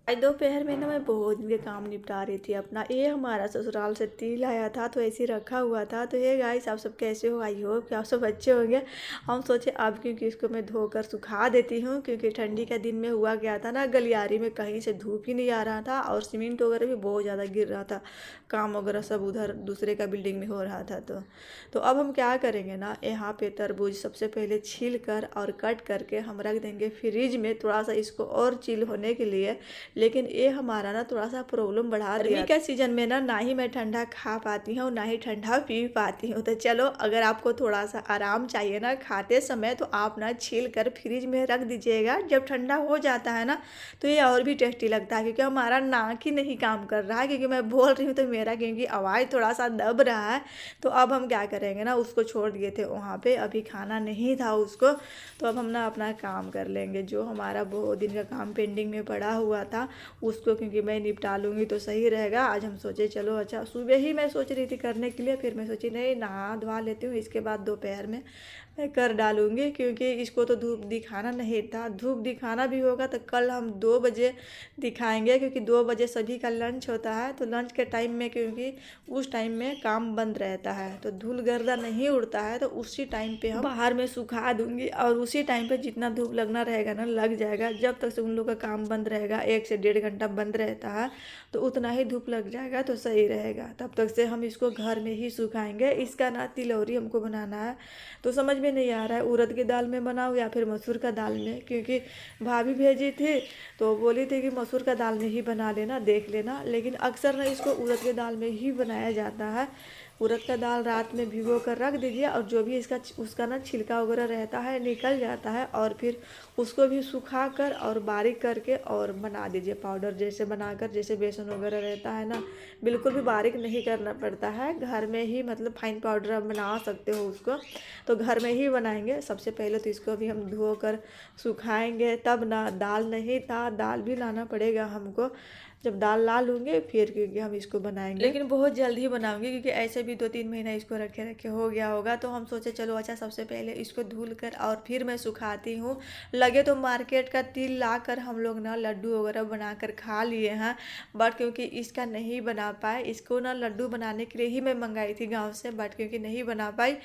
आज दोपहर में ना मैं बहुत दिन के काम निपटा रही थी अपना। ये हमारा ससुराल से तिल आया था तो ऐसे ही रखा हुआ था। तो ये गाइस आप सब कैसे हो? आई होप कि आप सब अच्छे होंगे। हम सोचे अब क्योंकि इसको मैं धोकर सुखा देती हूँ, क्योंकि ठंडी का दिन में हुआ गया था ना, गलियारी में कहीं से धूप ही नहीं आ रहा था और सीमेंट वगैरह भी बहुत ज़्यादा गिर रहा था। काम वगैरह सब उधर दूसरे का बिल्डिंग में हो रहा था। तो अब हम क्या करेंगे ना, यहाँ पे तरबूज सबसे पहले छील कर और कट करके हम रख देंगे फ्रिज में, थोड़ा सा इसको और चिल होने के लिए। लेकिन ये हमारा ना थोड़ा सा प्रॉब्लम बढ़ा दिया। गर्मी का सीजन में ना ही मैं ठंडा खा पाती हूँ ना ही ठंडा पी पाती हूँ। तो चलो, अगर आपको थोड़ा सा आराम चाहिए ना खाते समय, तो आप ना छील कर फ्रिज में रख दीजिएगा। जब ठंडा हो जाता है ना तो ये और भी टेस्टी लगता है, क्योंकि हमारा नाक ही नहीं काम कर रहा है, क्योंकि मैं बोल रही हूँ तो मेरा क्योंकि आवाज़ थोड़ा सा दब रहा है। तो अब हम क्या करेंगे ना, उसको छोड़ दिए थे वहाँ पे, अभी खाना नहीं था उसको। तो अब हम ना अपना काम कर लेंगे, जो हमारा बहुत दिन का काम पेंडिंग में पड़ा हुआ था उसको, क्योंकि मैं निपटा लूँगी तो सही रहेगा। आज हम सोचे चलो, अच्छा सुबह ही मैं सोच रही थी करने के लिए, फिर मैं सोची नहीं, नहा धोवा लेती हूँ, इसके बाद दोपहर में मैं कर डालूँगी, क्योंकि इसको तो धूप दिखाना नहीं था। धूप दिखाना भी होगा तो कल हम 2 बजे दिखाएंगे, क्योंकि 2 बजे सभी का लंच होता है। तो लंच के टाइम में, क्योंकि उस टाइम में काम बंद रहता है तो धूल गर्दा नहीं उड़ता है, तो उसी टाइम पे हम बाहर में सुखा दूंगी और उसी टाइम पे जितना धूप लगना रहेगा ना लग जाएगा। जब तक से उन लोग का काम बंद रहेगा, 1 से 1.5 घंटा बंद रहता है, तो उतना ही धूप लग जाएगा तो सही रहेगा। तब तक से हम इसको घर में ही सुखाएंगे। इसका ना तिलौरी हमको बनाना है, तो समझ में नहीं आ रहा है उड़द की दाल में बनाऊँ या फिर मसूर का दाल में, क्योंकि भाभी भेजी थी तो बोली थी कि मसूर का दाल में ही बना लेना, देख लेना। लेकिन अक्सर ना इसको उड़द के दाल में ही बनाया जाता है। उड़द का दाल रात में भिगो कर रख दीजिए, और जो भी उसका ना छिलका वगैरह रहता है निकल जाता है, और फिर उसको भी सुखा कर और बारीक करके और बना दीजिए पाउडर जैसे बनाकर, जैसे बेसन वगैरह रहता है ना, बिल्कुल भी बारीक नहीं करना पड़ता है। घर में ही मतलब फाइन पाउडर आप बना सकते हो उसको, तो घर में ही बनाएंगे। सबसे पहले तो इसको भी हम धो कर सुखाएंगे, तब ना। दाल नहीं था, दाल भी लाना पड़ेगा हमको। जब दाल ला लूँगे फिर क्योंकि हम इसको बनाएंगे, लेकिन बहुत जल्द ही बनाऊंगी, क्योंकि ऐसे भी 2-3 महीना इसको रखे रखे हो गया होगा। तो हम सोचे चलो अच्छा, सबसे पहले इसको धुल कर और फिर मैं सुखाती हूँ। लगे तो मार्केट का तिल ला कर हम लोग ना लड्डू वगैरह बना कर खा लिए हैं, बट क्योंकि इसका नहीं बना पाए, इसको ना लड्डू बनाने के लिए ही मैं मंगाई थी गाँव से, बट क्योंकि नहीं बना पाई।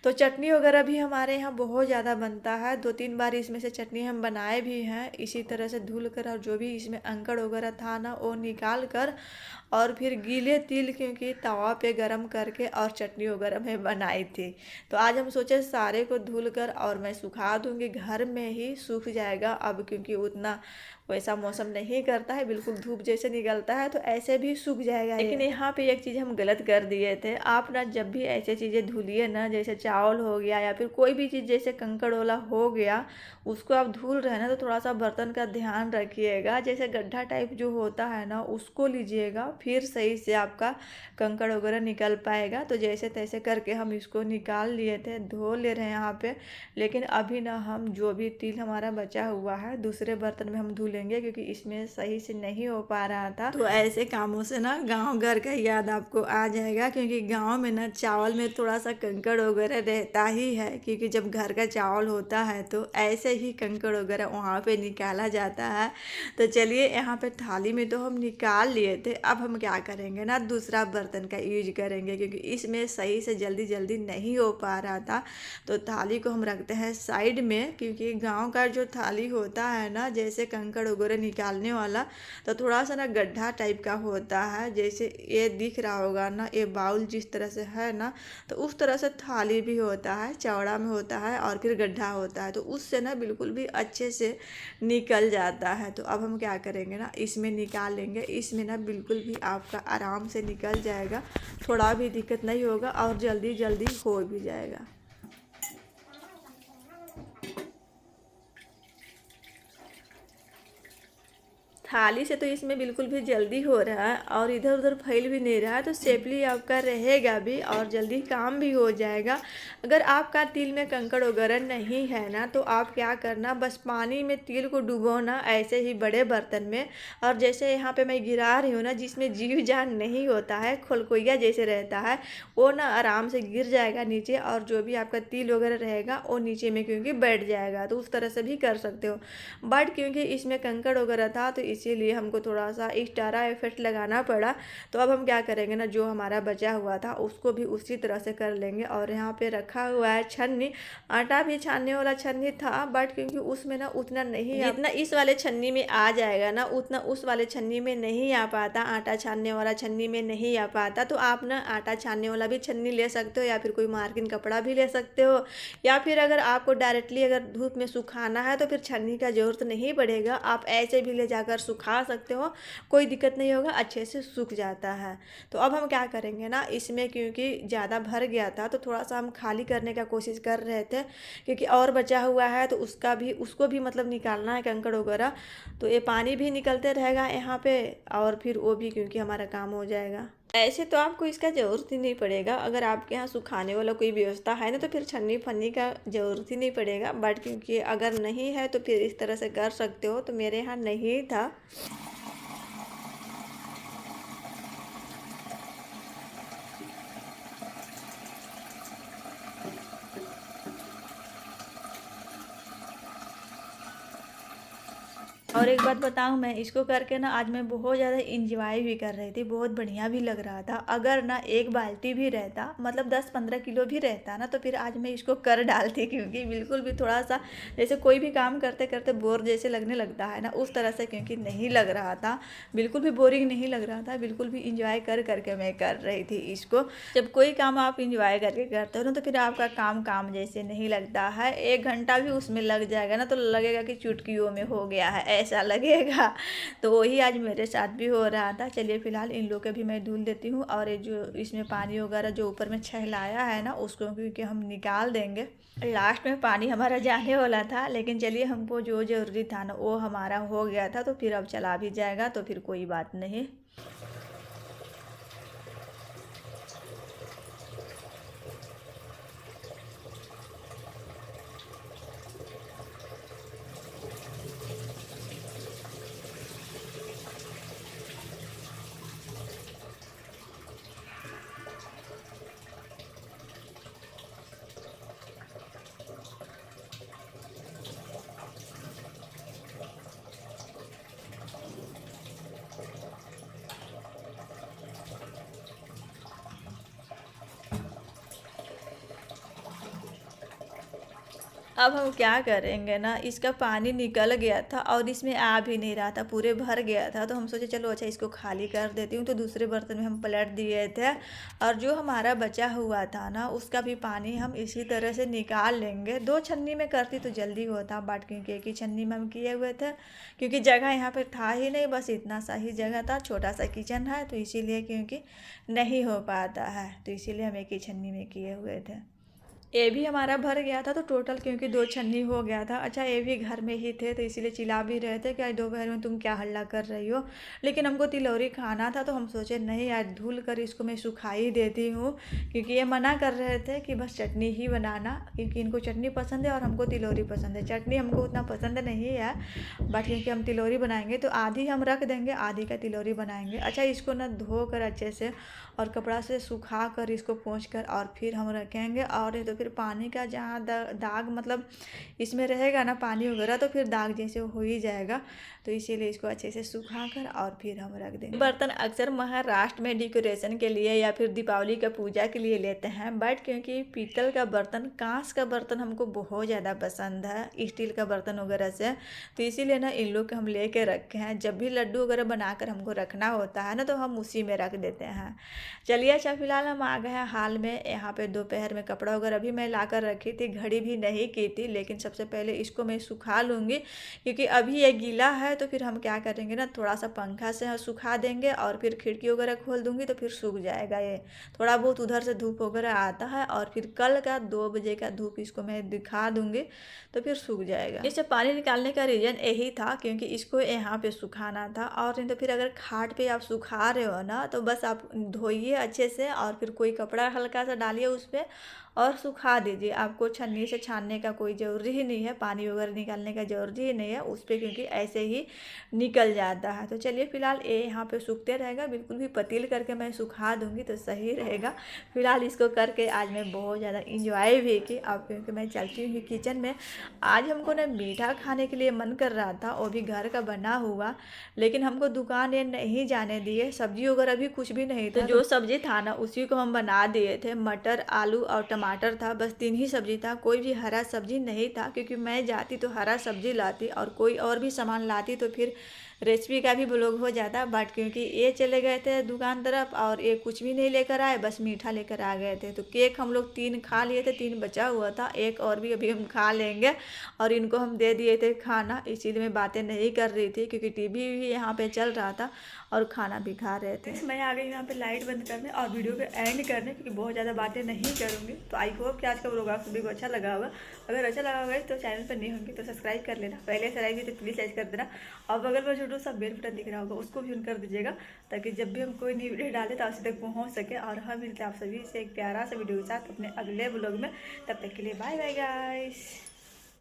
तो चटनी वगैरह भी हमारे यहाँ बहुत ज़्यादा बनता है, 2-3 बार इसमें से चटनी हम बनाए भी हैं इसी तरह से धुल कर, और जो भी इसमें अंकड़ वगैरह था ना वो निकाल कर, और फिर गीले तिल क्योंकि तवा पे गरम करके और चटनी वगैरह मैं बनाई थी। तो आज हम सोचे सारे को धुल कर और मैं सुखा दूंगी, घर में ही सूख जाएगा अब, क्योंकि उतना वैसा मौसम नहीं करता है, बिल्कुल धूप जैसे निकलता है तो ऐसे भी सूख जाएगा। लेकिन यहाँ पे एक चीज़ हम गलत कर दिए थे। आप ना जब भी ऐसे चीज़ें धुलिए ना, जैसे चावल हो गया या फिर कोई भी चीज़ जैसे कंकड़ वाला हो गया, उसको आप धुल रहे हैं ना, तो थोड़ा सा बर्तन का ध्यान रखिएगा। जैसे गड्ढा टाइप जो होता है ना उसको लीजिएगा, फिर सही से आपका कंकड़ वगैरह निकल पाएगा। तो जैसे तैसे करके हम इसको निकाल लिए थे, धो ले रहे हैं यहाँ पे। लेकिन अभी ना हम जो भी तिल हमारा बचा हुआ है दूसरे बर्तन में हम धुल लेंगे, क्योंकि इसमें सही से नहीं हो पा रहा था। तो ऐसे कामों से ना गांव घर का याद आपको आ जाएगा, क्योंकि गांव में ना चावल में थोड़ा सा कंकड़ वगैरह रहता ही है, क्योंकि जब घर का चावल होता है तो ऐसे ही कंकड़ वगैरह वहाँ पे निकाला जाता है। तो चलिए, यहाँ पे थाली में तो हम निकाल लिए थे, अब हम क्या करेंगे ना, दूसरा बर्तन का यूज करेंगे, क्योंकि इसमें सही से जल्दी जल्दी नहीं हो पा रहा था। तो थाली को हम रखते हैं साइड में, क्योंकि गांव का जो थाली होता है ना, जैसे कंकड़ वगैरह निकालने वाला, तो थोड़ा सा ना गड्ढा टाइप का होता है। जैसे ये दिख रहा होगा ना, ये बाउल जिस तरह से है ना, तो उस तरह से थाली भी होता है, चौड़ा में होता है और फिर गड्ढा होता है, तो उससे ना बिल्कुल भी अच्छे से निकल जाता है। तो अब हम क्या करेंगे ना, इसमें निकाल लेंगे। इसमें ना बिल्कुल भी आपका आराम से निकल जाएगा, थोड़ा भी दिक्कत नहीं होगा और जल्दी जल्दी हो भी जाएगा। थाली से तो इसमें बिल्कुल भी जल्दी हो रहा है और इधर उधर फैल भी नहीं रहा है, तो सेफली आपका रहेगा भी और जल्दी काम भी हो जाएगा। अगर आपका तिल में कंकड़ वगैरह नहीं है ना, तो आप क्या करना, बस पानी में तिल को डुबोना ऐसे ही बड़े बर्तन में, और जैसे यहाँ पे मैं गिरा रही हूँ ना, जिसमें जीव जान नहीं होता है, खोलकोइया जैसे रहता है, वो ना आराम से गिर जाएगा नीचे, और जो भी आपका तिल वगैरह रहेगा वो नीचे में क्योंकि बैठ जाएगा। तो उस तरह से भी कर सकते हो, बट क्योंकि इसमें कंकड़ वगैरह था तो इसीलिए हमको थोड़ा सा एक्स्ट्रा एफर्ट लगाना पड़ा। तो अब हम क्या करेंगे ना, जो हमारा बचा हुआ था उसको भी उसी तरह से कर लेंगे। और यहाँ पे रखा हुआ है छन्नी, आटा भी छानने वाला छन्नी था, बट क्योंकि उसमें ना उतना नहीं, जितना इस वाले छन्नी में आ जाएगा ना उतना उस वाले छन्नी में नहीं आ पाता, आटा छानने वाला छन्नी में नहीं आ पाता। तो आप ना आटा छानने वाला भी छन्नी ले सकते हो, या फिर कोई मार्किन कपड़ा भी ले सकते हो, या फिर अगर आपको डायरेक्टली अगर धूप में सुखाना है तो फिर छन्नी का ज़रूरत नहीं पड़ेगा, आप ऐसे भी ले जाकर सुखा सकते हो, कोई दिक्कत नहीं होगा, अच्छे से सूख जाता है। तो अब हम क्या करेंगे ना, इसमें क्योंकि ज़्यादा भर गया था तो थोड़ा सा हम खाली करने का कोशिश कर रहे थे, क्योंकि और बचा हुआ है तो उसको भी मतलब निकालना है कंकड़ वगैरह। तो ये पानी भी निकलते रहेगा यहाँ पे, और फिर वो भी क्योंकि हमारा काम हो जाएगा। ऐसे तो आपको इसका ज़रूरत ही नहीं पड़ेगा, अगर आपके यहाँ सुखाने वाला कोई व्यवस्था है ना तो फिर छन्नी फन्नी का ज़रूरत ही नहीं पड़ेगा, बट क्योंकि अगर नहीं है तो फिर इस तरह से कर सकते हो। तो मेरे यहाँ नहीं था। और एक बात बताऊं, मैं इसको करके ना आज मैं बहुत ज़्यादा इंजॉय भी कर रही थी, बहुत बढ़िया भी लग रहा था। अगर ना एक बाल्टी भी रहता, मतलब 10-15 किलो भी रहता ना, तो फिर आज मैं इसको कर डालती, क्योंकि बिल्कुल भी थोड़ा सा जैसे कोई भी काम करते करते बोर जैसे लगने लगता है ना, उस तरह से क्योंकि नहीं लग रहा था, बिल्कुल भी बोरिंग नहीं लग रहा था, बिल्कुल भी इंजॉय कर करके मैं कर रही थी इसको। जब कोई काम आप इंजॉय करके करते हो ना तो फिर आपका काम काम जैसे नहीं लगता है। 1 घंटा भी उसमें लग जाएगा ना तो लगेगा कि चुटकियों में हो गया है, ऐसा लगेगा। तो वही आज मेरे साथ भी हो रहा था। चलिए फिलहाल इन लोग के भी मैं धुल देती हूँ, और ये जो इसमें पानी वगैरह जो ऊपर में छहलाया है ना उसको क्योंकि हम निकाल देंगे। लास्ट में पानी हमारा जाने वाला था, लेकिन चलिए हमको जो ज़रूरी था ना वो हमारा हो गया था, तो फिर अब चला भी जाएगा तो फिर कोई बात नहीं। अब हम क्या करेंगे ना, इसका पानी निकल गया था और इसमें आ भी नहीं रहा था, पूरे भर गया था। तो हम सोचे चलो अच्छा इसको खाली कर देती हूँ। तो दूसरे बर्तन में हम पलट दिए थे, और जो हमारा बचा हुआ था ना उसका भी पानी हम इसी तरह से निकाल लेंगे। 2 छन्नी में करती तो जल्दी होता, बट क्योंकि एक ही छन्नी में हम किए हुए थे, क्योंकि जगह यहाँ पर था ही नहीं, बस इतना सा ही जगह था, छोटा सा किचन है, तो इसीलिए क्योंकि नहीं हो पाता है, तो इसीलिए हम एक ही छन्नी में किए हुए थे। ये भी हमारा भर गया था, तो टोटल क्योंकि 2 छन्नी हो गया था। अच्छा ये भी घर में ही थे तो इसीलिए चिल्ला भी रहे थे कि आज दोपहर में तुम क्या हल्ला कर रही हो, लेकिन हमको तिलौरी खाना था तो हम सोचे नहीं आज धुल कर इसको मैं सुखा ही देती हूँ, क्योंकि ये मना कर रहे थे कि बस चटनी ही बनाना, क्योंकि इनको चटनी पसंद है और हमको तिलौरी पसंद है। चटनी हमको उतना पसंद नहीं है, बट क्योंकि हम तिलौरी बनाएंगे तो आधी हम रख देंगे, आधी का तिलौरी बनाएंगे। अच्छा इसको ना धो कर अच्छे से और कपड़ा से सुखा कर इसको पोंछ कर और फिर हम रखेंगे। और तो फिर पानी का जहाँ दाग मतलब इसमें रहेगा ना पानी वगैरह, तो फिर दाग जैसे हो ही जाएगा, तो इसीलिए इसको अच्छे से सुखा कर और फिर हम रख देंगे। बर्तन अक्सर महाराष्ट्र में डेकोरेशन के लिए या फिर दीपावली का पूजा के लिए लेते हैं, बट क्योंकि पीतल का बर्तन, कांच का बर्तन हमको बहुत ज़्यादा पसंद है स्टील का बर्तन वगैरह से, तो इसीलिए ना इन लोग के हम लेके रखे हैं। जब भी लड्डू वगैरह बनाकर हमको रखना होता है ना तो हम उसी में रख देते हैं। चलिए अच्छा फिलहाल हम आ गए हैं हाल में। यहाँ पे दोपहर में कपड़ा वगैरह भी मैं ला कर रखी थी, घड़ी भी नहीं की थी, लेकिन सबसे पहले इसको मैं सुखा लूँगी, क्योंकि अभी ये गीला है। तो फिर हम क्या करेंगे ना, थोड़ा सा पंखा से सुखा देंगे और फिर खिड़की वगैरह खोल दूँगी तो फिर सूख जाएगा। ये थोड़ा बहुत उधर से धूप वगैरह आता है, और फिर कल का 2 बजे का धूप इसको मैं दिखा दूँगी तो फिर सूख जाएगा। इसे पानी निकालने का रीज़न यही था, क्योंकि इसको यहाँ पे सुखाना था। और नहीं तो फिर अगर खाट पे आप सुखा रहे हो ना तो बस आप धोइए अच्छे से, और फिर कोई कपड़ा हल्का सा डालिए उस पर, और सुखा दीजिए। आपको छन्नी से छानने का कोई ज़रूरी ही नहीं है, पानी वगैरह निकालने का ज़रूरी ही नहीं है उस पर, क्योंकि ऐसे ही निकल जाता है। तो चलिए फ़िलहाल ये यहाँ पे सूखते रहेगा, बिल्कुल भी पतील करके मैं सुखा दूँगी तो सही रहेगा। फ़िलहाल इसको करके आज मैं बहुत ज़्यादा इंजॉय भी की। अब क्योंकि मैं चलती हूँ किचन में, आज हमको ना मीठा खाने के लिए मन कर रहा था, वो भी घर का बना हुआ, लेकिन हमको दुकान ये नहीं जाने दिए। सब्जी वगैरह भी कुछ भी नहीं था, तो जो सब्जी था ना उसी को हम बना दिए थे। मटर, आलू और टमाटर था, बस 3 ही सब्जी था, कोई भी हरा सब्जी नहीं था, क्योंकि मैं जाती तो हरा सब्जी लाती और कोई और भी सामान लाती तो फिर रेसिपी का भी ब्लॉग हो जाता। बट क्योंकि ये चले गए थे दुकान तरफ और ये कुछ भी नहीं लेकर आए, बस मीठा लेकर आ गए थे। तो केक हम लोग 3 खा लिए थे, 3 बचा हुआ था, एक और भी अभी हम खा लेंगे। और इनको हम दे दिए थे खाना, इसीलिए मैं बातें नहीं कर रही थी, क्योंकि टीवी भी यहाँ पे चल रहा था और खाना भी खा रहे थे। मैं आ गई यहाँ पे लाइट बंद करने और वीडियो को एंड करने, क्योंकि बहुत ज़्यादा बातें नहीं करूँगी। तो आई होप कि आज का ब्लॉग आप सभी को अच्छा लगा होगा। अगर अच्छा लगा होगा तो चैनल पर नहीं होंगे तो सब्सक्राइब कर लेना, पहले से रहेगी तो प्लीज़ लाइक कर देना। और बगल में छोटू सा बेल बटन दिख रहा होगा उसको भी ऑन कर दीजिएगा, ताकि जब भी हम कोई नई वीडियो डालें तो आप तक पहुँच सके। और हम मिलते हैं आप सभी से एक प्यारा सा वीडियो के साथ अपने अगले ब्लॉग में। तब तक के लिए बाय बाय गाइस।